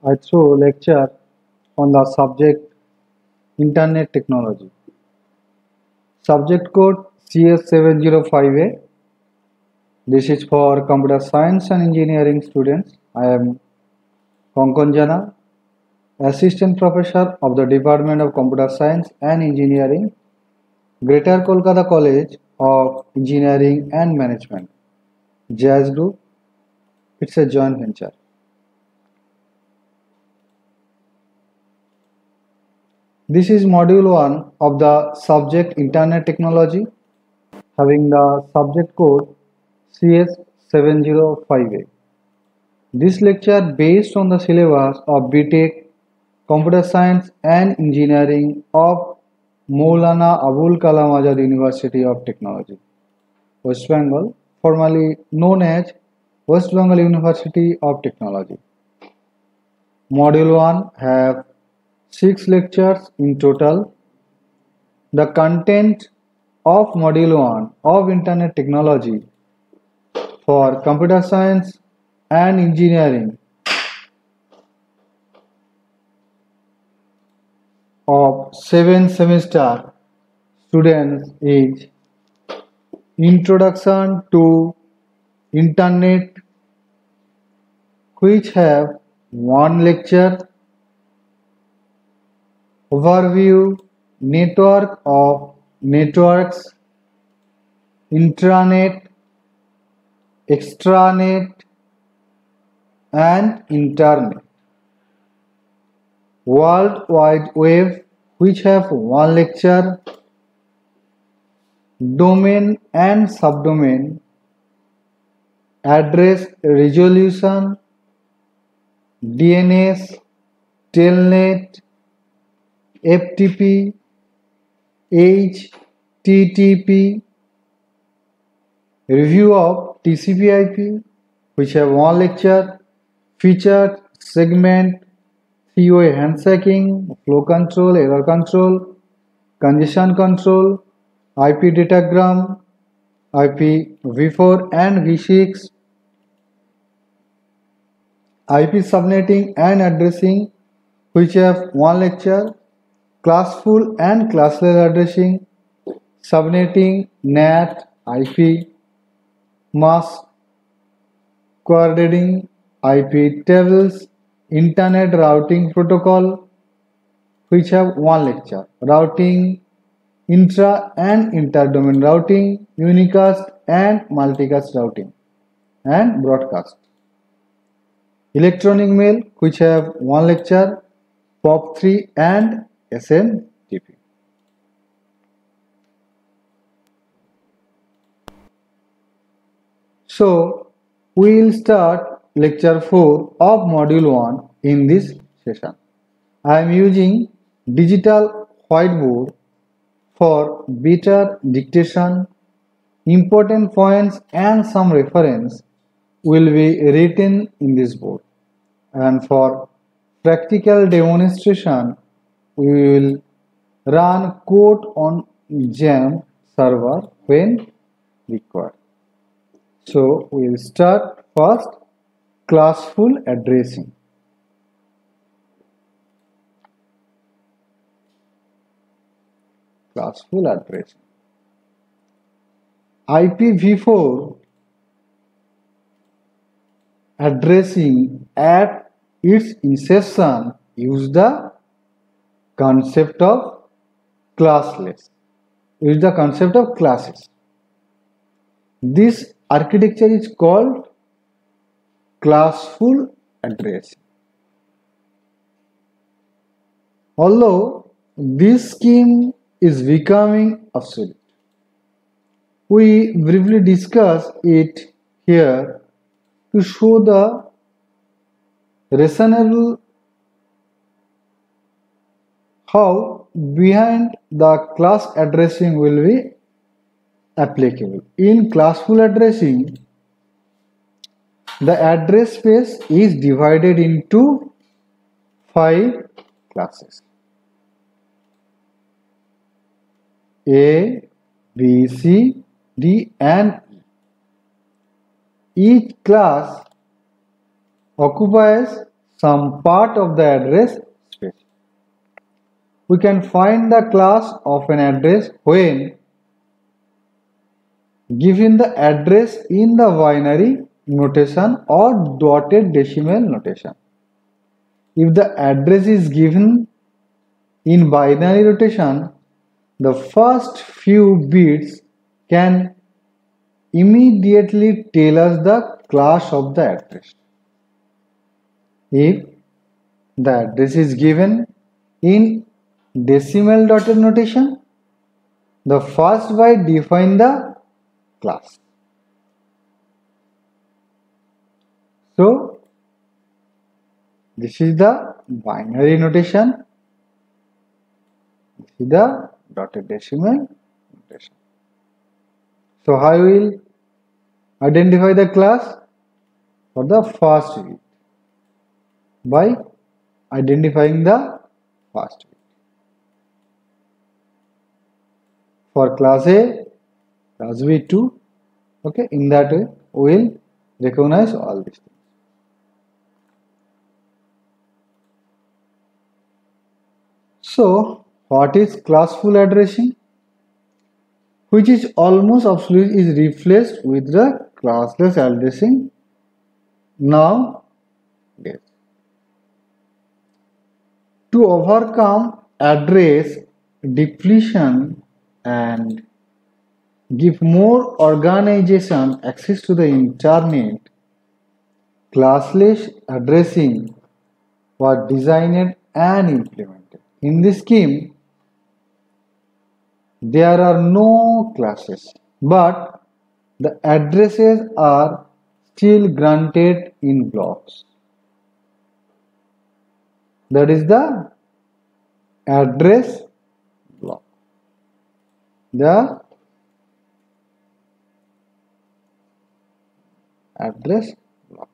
I throw lecture on the subject Internet Technology. Subject code CS705A. This is for computer science and engineering students. I am Konkon Jana, Assistant Professor of the Department of Computer Science and Engineering, Greater Kolkata College of Engineering and Management, Jazz Group. It's a joint venture. This is module 1 of the subject Internet Technology, having the subject code CS705A. This lecture based on the syllabus of BTech Computer Science and Engineering of Maulana Abul Kalam Azad University of Technology, West Bengal, formerly known as West Bengal University of Technology. Module 1 have 6 lectures in total. The content of Module 1 of Internet Technology for Computer Science and Engineering of 7 semester students is Introduction to Internet, which have 1 lecture, Overview, Network of Networks, Intranet, Extranet and Internet, World Wide Web, which have 1 lecture, Domain and Subdomain, Address Resolution, DNS, Telnet, FTP, HTTP, Review of TCP/IP, which have 1 lecture, Featured Segment, three-way handshaking, Flow Control, Error Control, Congestion Control, IP Datagram, IPv4 and v6, IP subnetting and addressing, which have 1 lecture, Classful and classless addressing, Subnetting, NAT, IP, mask coordinating, IP tables, Internet routing protocol, which have 1 lecture, Routing, intra and inter-domain routing, unicast and multicast routing, and broadcast. Electronic mail, which have 1 lecture, POP3 and SMTP. So, we will start lecture 4 of module 1 in this session. I am using digital whiteboard for better dictation. Important points and some reference will be written in this board, and for practical demonstration we will run code on XAMPP server when required. So we will start first classful addressing. Classful addressing. IPv4 addressing at its inception used the concept of classless, used the concept of classes. This architecture is called classful addressing. Although this scheme is becoming obsolete, we briefly discuss it here to show the rationale how behind the class addressing will be applicable. In classful addressing, the address space is divided into 5 classes: A, B, C, D and E. Each class occupies some part of the address space. We can find the class of an address when given the address in the binary notation or dotted decimal notation. If the address is given in binary notation, the first few bits can immediately tell us the class of the address. If the address is given in decimal dotted notation, the first byte defines the class. So, this is the binary notation. This is the dotted decimal notation. So, how we will identify the class for the first bit? By identifying the first bit. For class A, class B2, okay, in that way we will recognize all these things. So, what is classful addressing? Which is almost absolutely is replaced with the classless addressing nowadays. To overcome address depletion and give more organization access to the internet, classless addressing was designed and implemented. In this scheme, there are no classes, but the addresses are still granted in blocks. That is the address block. The address block.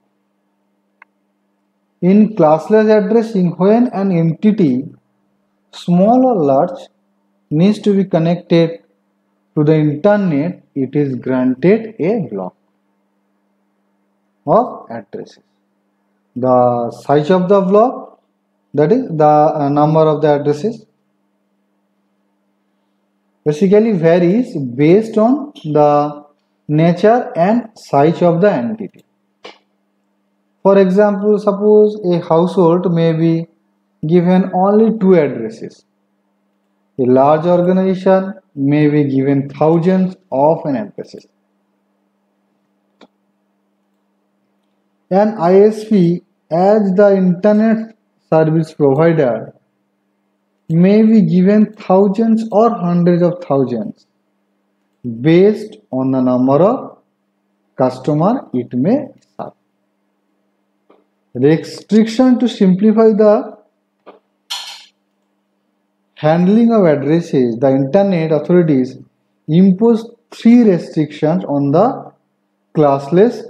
In classless addressing, when an entity, small or large, needs to be connected to the internet, it is granted a block of addresses. The size of the block, that is the number of the addresses, basically varies based on the nature and size of the entity. For example, suppose a household may be given only 2 addresses. A large organization may be given thousands of addresses. An ISP, as the internet service provider, may be given thousands or hundreds of thousands based on the number of customers it may serve. Restriction to simplify the handling of addresses, the internet authorities imposed 3 restrictions on the classless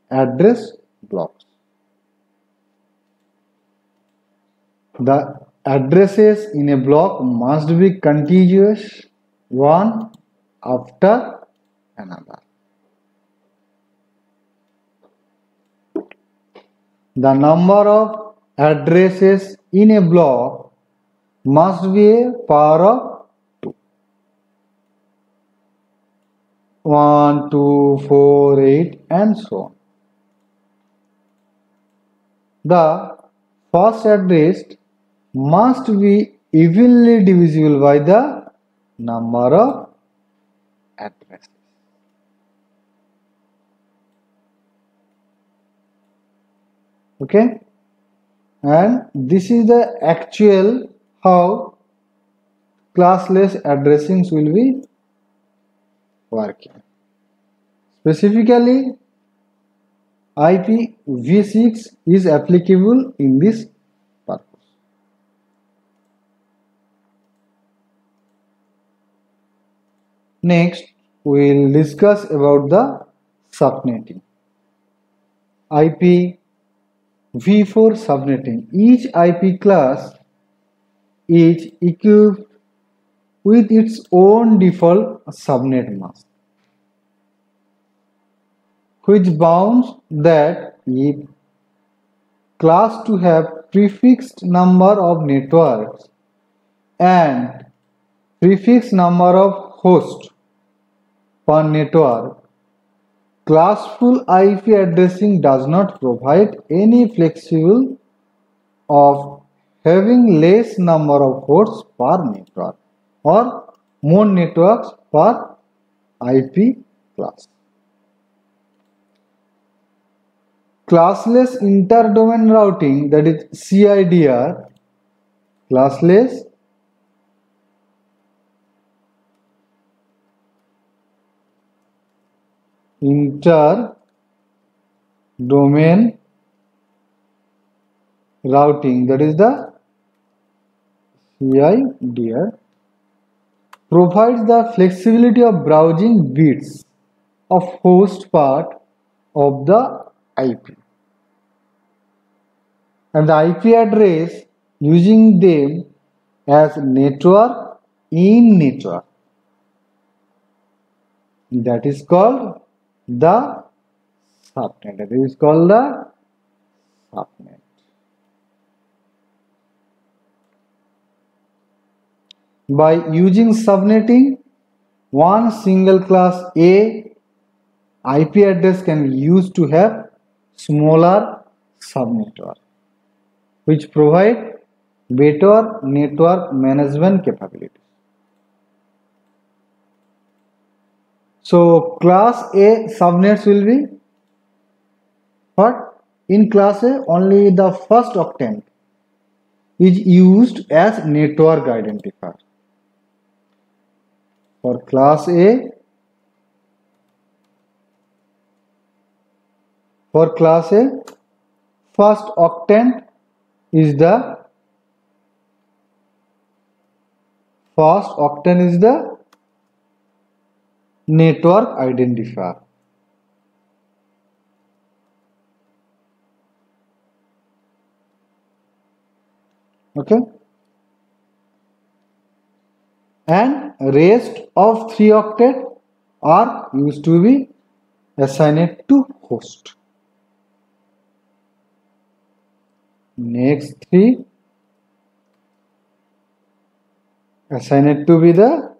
address blocks. The addresses in a block must be contiguous, one after another. The number of addresses in a block must be a power of 2. 1, 2, 4, 8 and so on. The first address must be evenly divisible by the number of addresses. Okay, and this is the actual how classless addressings will be working. Specifically, IPv6 is applicable in this purpose. Next, we will discuss about the subnetting. IPv4 subnetting. Each IP class is equipped with its own default subnet mask, which bounds that if class to have prefixed number of networks and prefixed number of hosts per network, classful IP addressing does not provide any flexible of having less number of hosts per network or more networks per IP class. Classless interdomain routing, that is CIDR, classless interdomain routing, that is the CIDR, provides the flexibility of browsing bits of host part of the IP and the IP address using them as network in network. That is called the subnet. That is called the subnet. By using subnetting, one single class A IP address can be used to have smaller subnetwork, which provide better network management capabilities. So class A subnets will be what? In class A, only the first octant is used as network identifier. For class A, first octant is the network identifier. Okay, and rest of 3 octet are used to be assigned to host. Next 3 assigned to be the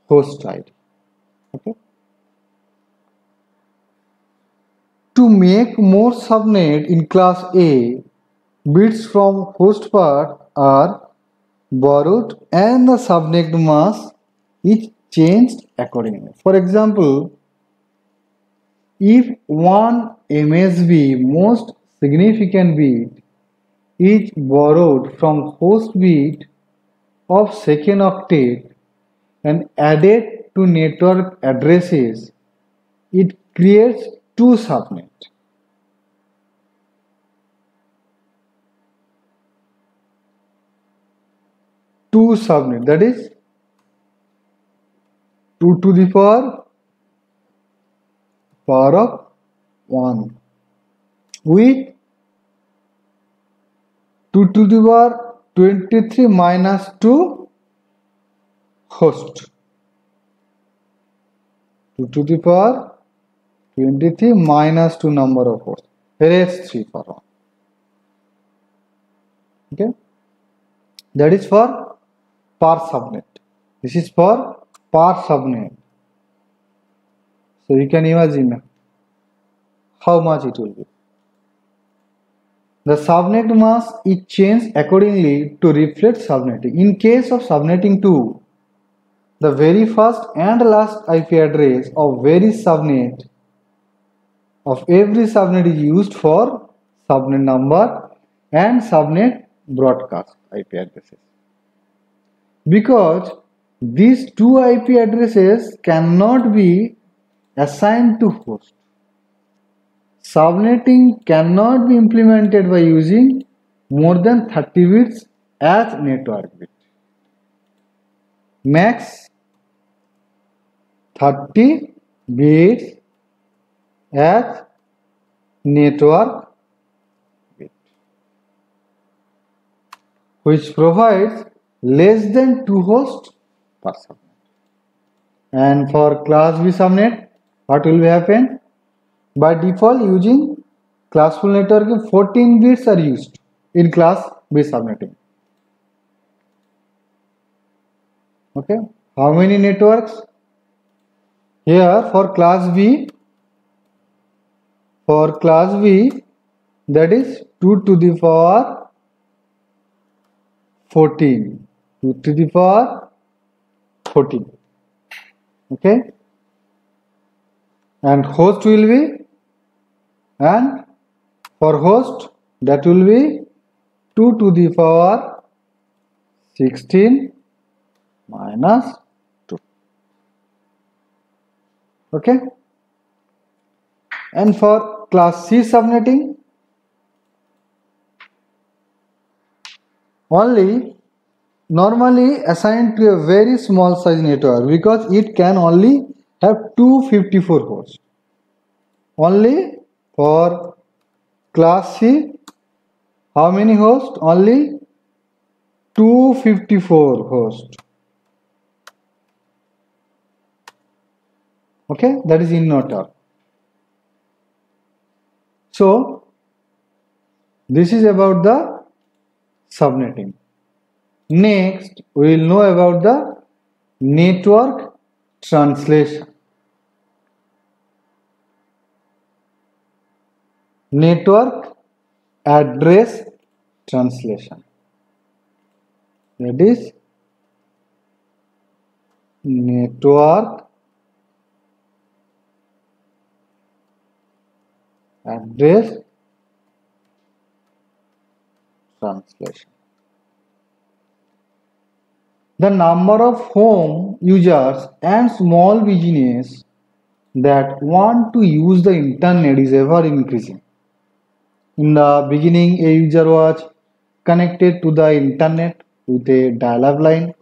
host ID. Okay. To make more subnet in class A, bits from host part are borrowed and the subnet mask is changed accordingly. For example, if one MSB most significant bit is borrowed from host bit of second octet and added to network addresses, it creates 2 subnet. That is 2 to the power of 1 with 2 to the power 23 minus 2 host. 2 to the power 23 minus 2 number of hosts. Rest 3 for 1. Okay, that is for per subnet. This is for per subnet. So you can imagine how much it will be. The subnet mask is changed accordingly to reflect subnetting. In case of subnetting 2, the very first and last IP address of every subnet is used for subnet number and subnet broadcast IP addresses. Because these 2 IP addresses cannot be assigned to host, subnetting cannot be implemented by using more than 30 bits as network bit. Max 30 bits as network bit, which provides less than 2 hosts per subnet. And for class B subnet, what will happen? By default, using Classful network 14 bits are used in class B subnetting. Okay, how many networks? Here for class B, that is 2 to the power 14. 2 to the power 14. Okay, and host will be, and for host that will be 2 to the power 16 minus 2. Okay, and for class C subnetting, only normally assigned to a very small size network because it can only have 254 hosts. Only for class C, how many hosts? Only 254 hosts. Okay, that is in network. So this is about the subnetting. Next, we will know about the network translation. Network address translation. That is network address translation. The number of home users and small business that want to use the internet is ever increasing. In the beginning, a user was connected to the internet with a dial-up line,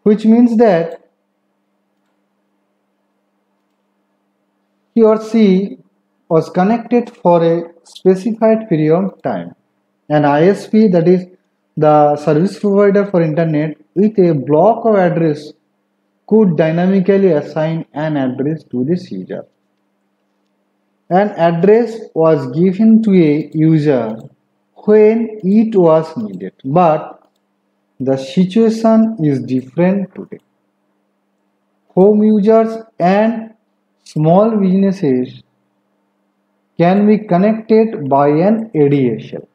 which means that he or she was connected for a specified period of time. An ISP, that is the service provider for internet, with a block of address could dynamically assign an address to this user. An address was given to a user when it was needed, but the situation is different today. Home users and small businesses can be connected by an ADSL.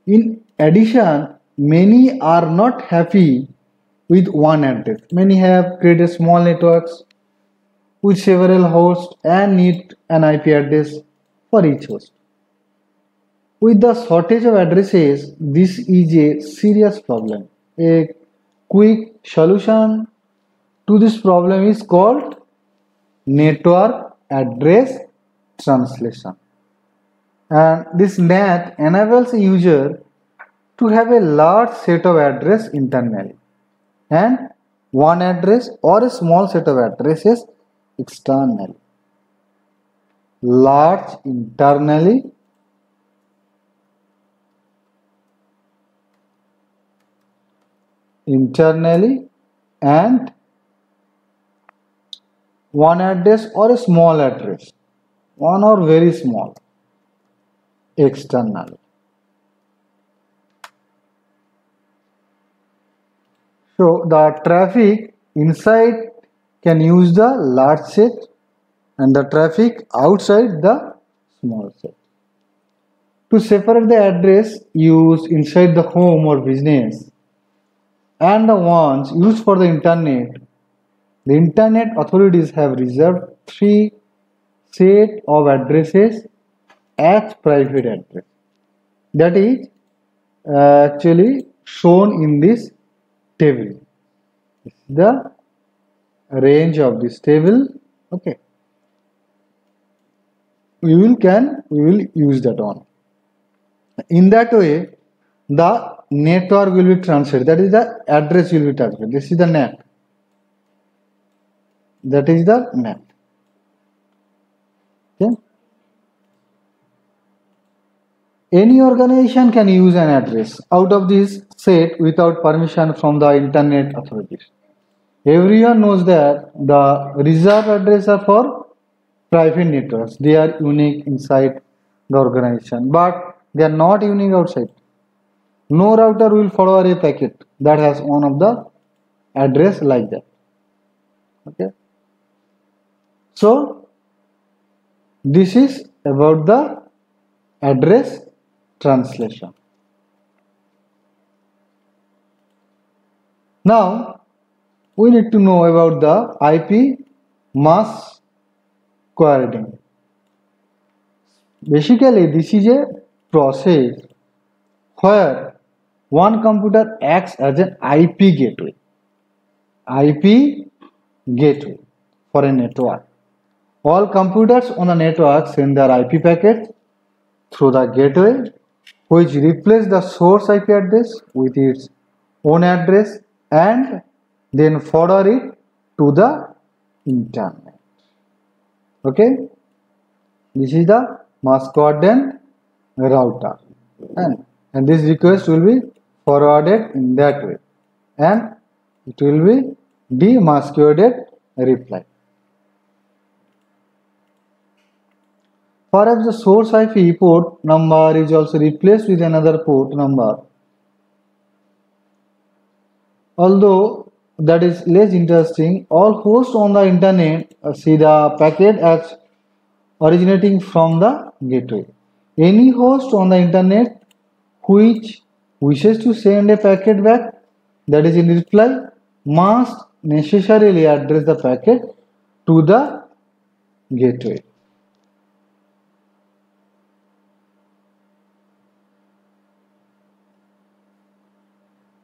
In addition, many are not happy with one address. Many have created small networks with several hosts and need an IP address for each host. With the shortage of addresses, this is a serious problem. A quick solution to this problem is called network address translation. And this NAT enables a user to have a large set of address internally and one address or a small set of addresses externally. Large internally and one address or a small address, one or very small, externally. So the traffic inside can use the large set and the traffic outside the small set. To separate the address used inside the home or business and the ones used for the internet authorities have reserved 3 set of addresses as private address. That is actually shown in this table. This is the range of this table. Okay, we will use that one. In that way, the network will be transferred. That is the address will be transferred. This is the NAT. That is the NAT. Okay. Any organization can use an address out of this set without permission from the internet authorities. Everyone knows that the reserved addresses are for private networks. They are unique inside the organization, but they are not unique outside. No router will forward a packet that has one of the address like that. Okay. So this is about the address translation. Now we need to know about the IP mask coordinating. Basically, this is a process where one computer acts as an IP gateway. IP gateway for a network. All computers on a network send their IP packets through the gateway, which replace the source IP address with its own address and then forward it to the internet. Okay, this is the mask coordinate router, and this request will be forwarded in that way, and it will be demasqued reply. Perhaps the source IP port number is also replaced with another port number. Although that is less interesting, all hosts on the internet see the packet as originating from the gateway. Any host on the internet which wishes to send a packet back, that is in reply, must necessarily address the packet to the gateway.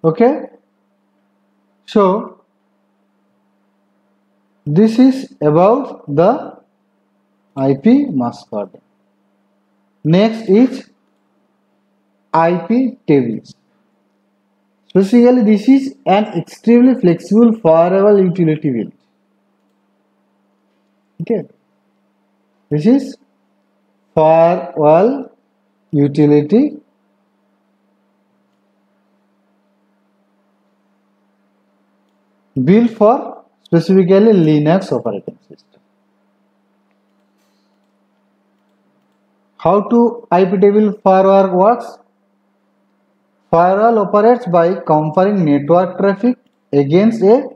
Okay, so this is about the IP mask coordinate. Next is IP tables. Specifically, this is an extremely flexible firewall utility build. Okay, this is firewall utility built for specifically Linux operating system. How to IP table firewall works? Firewall operates by comparing network traffic against a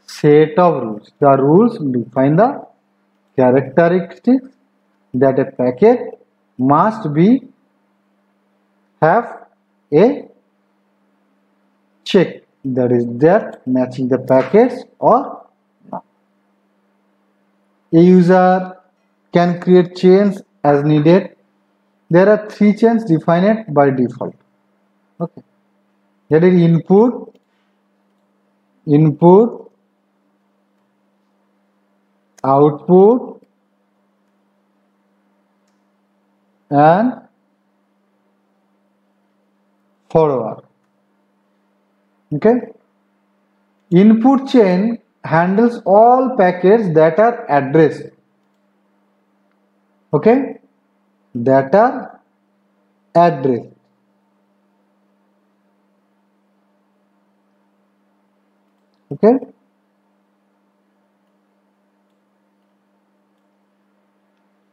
set of rules. The rules define the characteristics that a packet must be have a check, that is that matching the packets or not. A user can create chains as needed. There are 3 chains defined by default. Okay, that is input, output, and forward. Okay, input chain handles all packets that are addressed. Okay, that are addressed. Okay,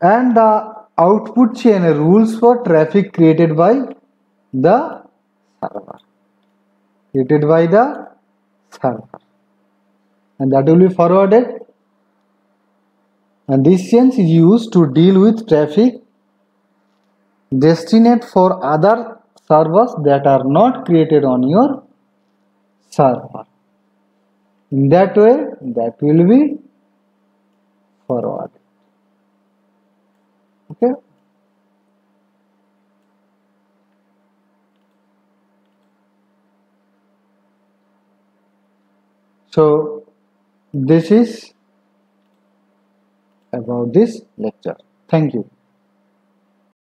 and the output chain rules for traffic created by the server. And that will be forwarded, and this chain is used to deal with traffic destined for other servers that are not created on your server. In that way, that will be forwarded. Okay. So this is about this lecture. Thank you.